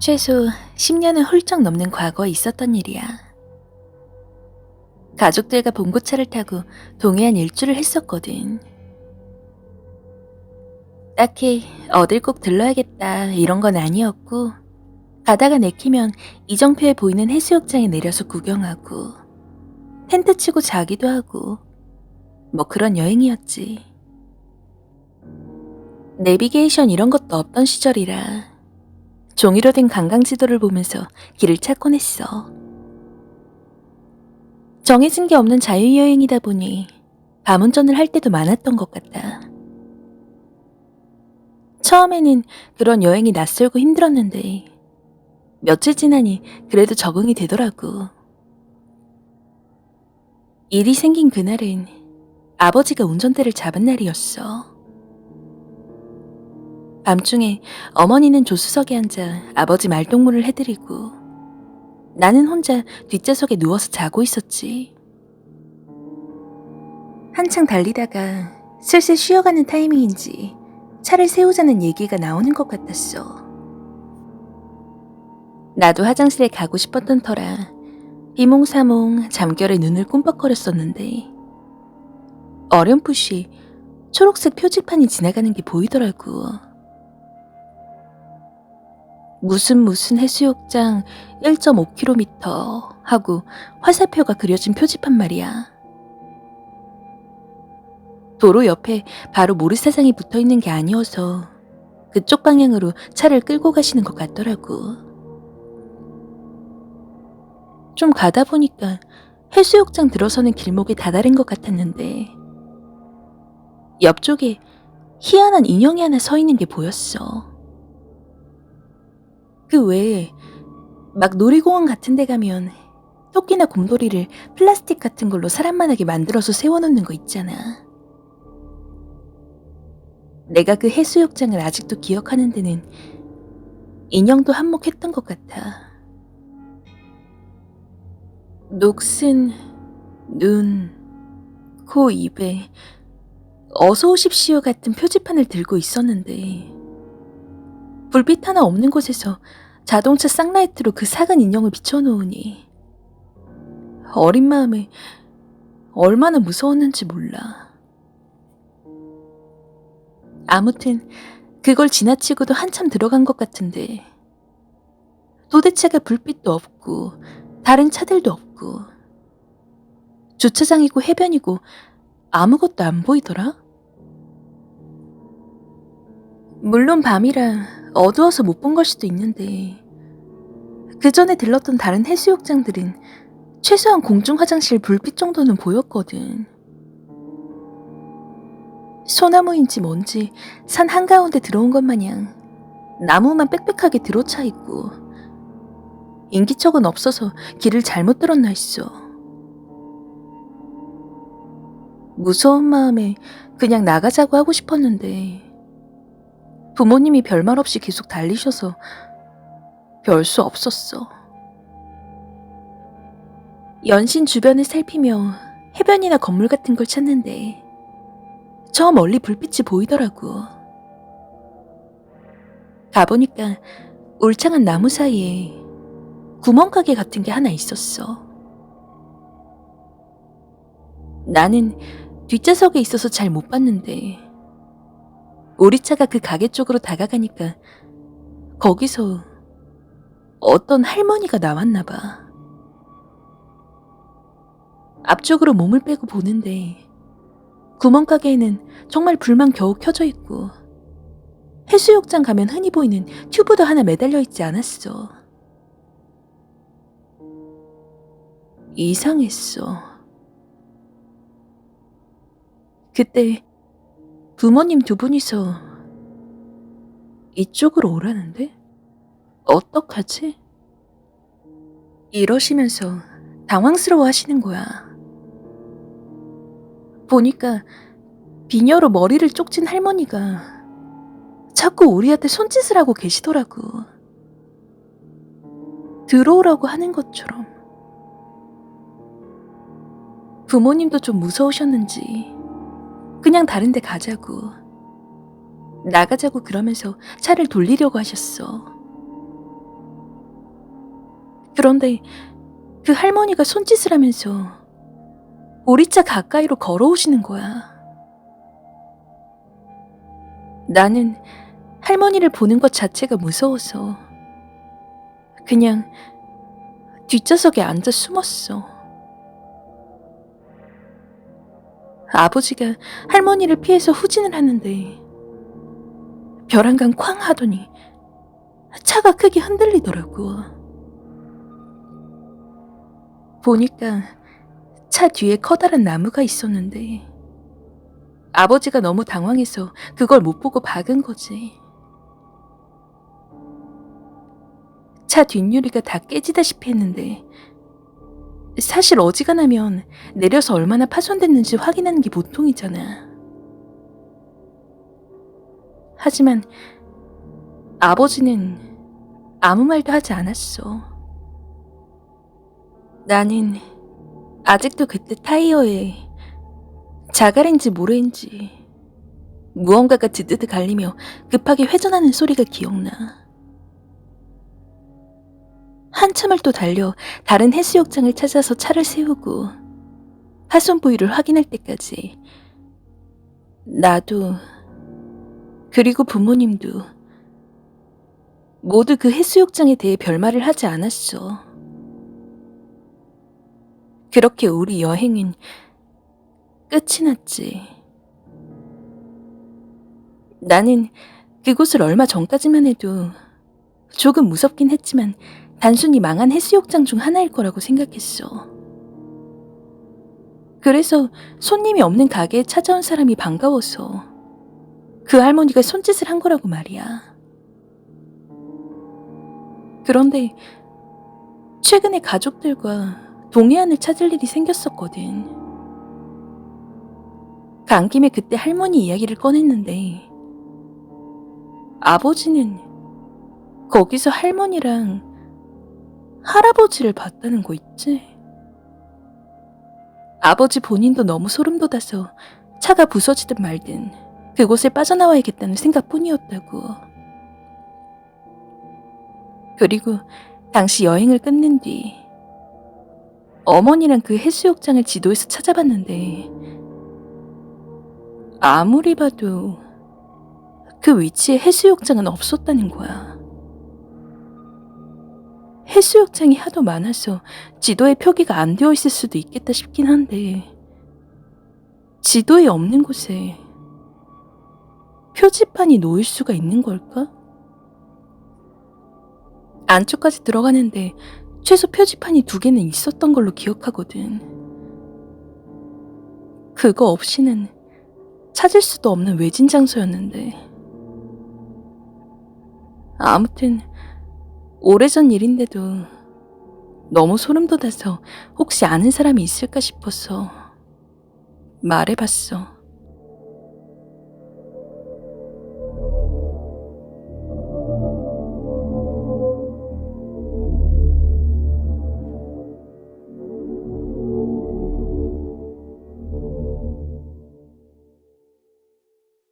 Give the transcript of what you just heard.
최소 10년은 훌쩍 넘는 과거에 있었던 일이야. 가족들과 봉고차를 타고 동해안 일주를 했었거든. 딱히 어딜 꼭 들러야겠다 이런 건 아니었고, 가다가 내키면 이정표에 보이는 해수욕장에 내려서 구경하고 텐트 치고 자기도 하고 뭐 그런 여행이었지. 내비게이션 이런 것도 없던 시절이라 종이로 된 관광지도를 보면서 길을 찾곤 했어. 정해진 게 없는 자유여행이다 보니 밤운전을 할 때도 많았던 것 같다. 처음에는 그런 여행이 낯설고 힘들었는데 며칠 지나니 그래도 적응이 되더라고. 일이 생긴 그날은 아버지가 운전대를 잡은 날이었어. 밤중에 어머니는 조수석에 앉아 아버지 말동무를 해드리고 나는 혼자 뒷좌석에 누워서 자고 있었지. 한창 달리다가 슬슬 쉬어가는 타이밍인지 차를 세우자는 얘기가 나오는 것 같았어. 나도 화장실에 가고 싶었던 터라 비몽사몽 잠결에 눈을 꼼빡거렸었는데 어렴풋이 초록색 표지판이 지나가는 게 보이더라고. 무슨 해수욕장 1.5km 하고 화살표가 그려진 표지판 말이야. 도로 옆에 바로 모래사장이 붙어있는 게 아니어서 그쪽 방향으로 차를 끌고 가시는 것 같더라고. 좀 가다 보니까 해수욕장 들어서는 길목에 다다른 것 같았는데 옆쪽에 희한한 인형이 하나 서 있는 게 보였어. 그 외에 막 놀이공원 같은 데 가면 토끼나 곰돌이를 플라스틱 같은 걸로 사람만하게 만들어서 세워놓는 거 있잖아. 내가 그 해수욕장을 아직도 기억하는 데는 인형도 한몫했던 것 같아. 녹슨 눈, 코, 입에 어서 오십시오 같은 표지판을 들고 있었는데 불빛 하나 없는 곳에서 자동차 쌍라이트로 그 작은 인형을 비춰놓으니 어린 마음에 얼마나 무서웠는지 몰라. 아무튼 그걸 지나치고도 한참 들어간 것 같은데 도대체가 불빛도 없고 다른 차들도 없고 주차장이고 해변이고 아무것도 안 보이더라? 물론 밤이라 어두워서 못 본 걸 수도 있는데 그 전에 들렀던 다른 해수욕장들은 최소한 공중 화장실 불빛 정도는 보였거든. 소나무인지 뭔지 산 한가운데 들어온 것 마냥 나무만 빽빽하게 들어차 있고 인기척은 없어서 길을 잘못 들었나 했어. 무서운 마음에 그냥 나가자고 하고 싶었는데 부모님이 별말 없이 계속 달리셔서 별 수 없었어. 연신 주변을 살피며 해변이나 건물 같은 걸 찾는데 저 멀리 불빛이 보이더라고. 가보니까 울창한 나무 사이에 구멍가게 같은 게 하나 있었어. 나는 뒷좌석에 있어서 잘 못 봤는데 우리 차가 그 가게 쪽으로 다가가니까 거기서 어떤 할머니가 나왔나 봐. 앞쪽으로 몸을 빼고 보는데 구멍가게에는 정말 불만 겨우 켜져 있고 해수욕장 가면 흔히 보이는 튜브도 하나 매달려 있지 않았어. 이상했어. 그때 부모님 두 분이서 이쪽으로 오라는데? 어떡하지? 이러시면서 당황스러워 하시는 거야. 보니까 비녀로 머리를 쪽진 할머니가 자꾸 우리한테 손짓을 하고 계시더라고. 들어오라고 하는 것처럼. 부모님도 좀 무서우셨는지 그냥 다른 데 가자고, 나가자고 그러면서 차를 돌리려고 하셨어. 그런데 그 할머니가 손짓을 하면서 우리 차 가까이로 걸어오시는 거야. 나는 할머니를 보는 것 자체가 무서워서 그냥 뒷좌석에 앉아 숨었어. 아버지가 할머니를 피해서 후진을 하는데 벼랑간 쾅 하더니 차가 크게 흔들리더라고. 보니까 차 뒤에 커다란 나무가 있었는데 아버지가 너무 당황해서 그걸 못 보고 박은 거지. 차 뒷유리가 다 깨지다시피 했는데 사실 어지간하면 내려서 얼마나 파손됐는지 확인하는 게 보통이잖아. 하지만 아버지는 아무 말도 하지 않았어. 나는 아직도 그때 타이어에 자갈인지 모래인지 무언가가 드드드 갈리며 급하게 회전하는 소리가 기억나. 한참을 또 달려 다른 해수욕장을 찾아서 차를 세우고 파손 부위를 확인할 때까지 나도 그리고 부모님도 모두 그 해수욕장에 대해 별말을 하지 않았어. 그렇게 우리 여행은 끝이 났지. 나는 그곳을 얼마 전까지만 해도 조금 무섭긴 했지만 단순히 망한 해수욕장 중 하나일 거라고 생각했어. 그래서 손님이 없는 가게에 찾아온 사람이 반가워서 그 할머니가 손짓을 한 거라고 말이야. 그런데 최근에 가족들과 동해안을 찾을 일이 생겼었거든. 간 김에 그때 할머니 이야기를 꺼냈는데 아버지는 거기서 할머니랑 할아버지를 봤다는 거 있지? 아버지 본인도 너무 소름 돋아서 차가 부서지든 말든 그곳을 빠져나와야겠다는 생각뿐이었다고. 그리고 당시 여행을 끝낸 뒤 어머니랑 그 해수욕장을 지도에서 찾아봤는데 아무리 봐도 그 위치에 해수욕장은 없었다는 거야. 해수욕장이 하도 많아서 지도에 표기가 안 되어 있을 수도 있겠다 싶긴 한데 지도에 없는 곳에 표지판이 놓일 수가 있는 걸까? 안쪽까지 들어가는데 최소 표지판이 2개는 있었던 걸로 기억하거든. 그거 없이는 찾을 수도 없는 외진 장소였는데. 아무튼 오래전 일인데도 너무 소름 돋아서 혹시 아는 사람이 있을까 싶어서 말해봤어.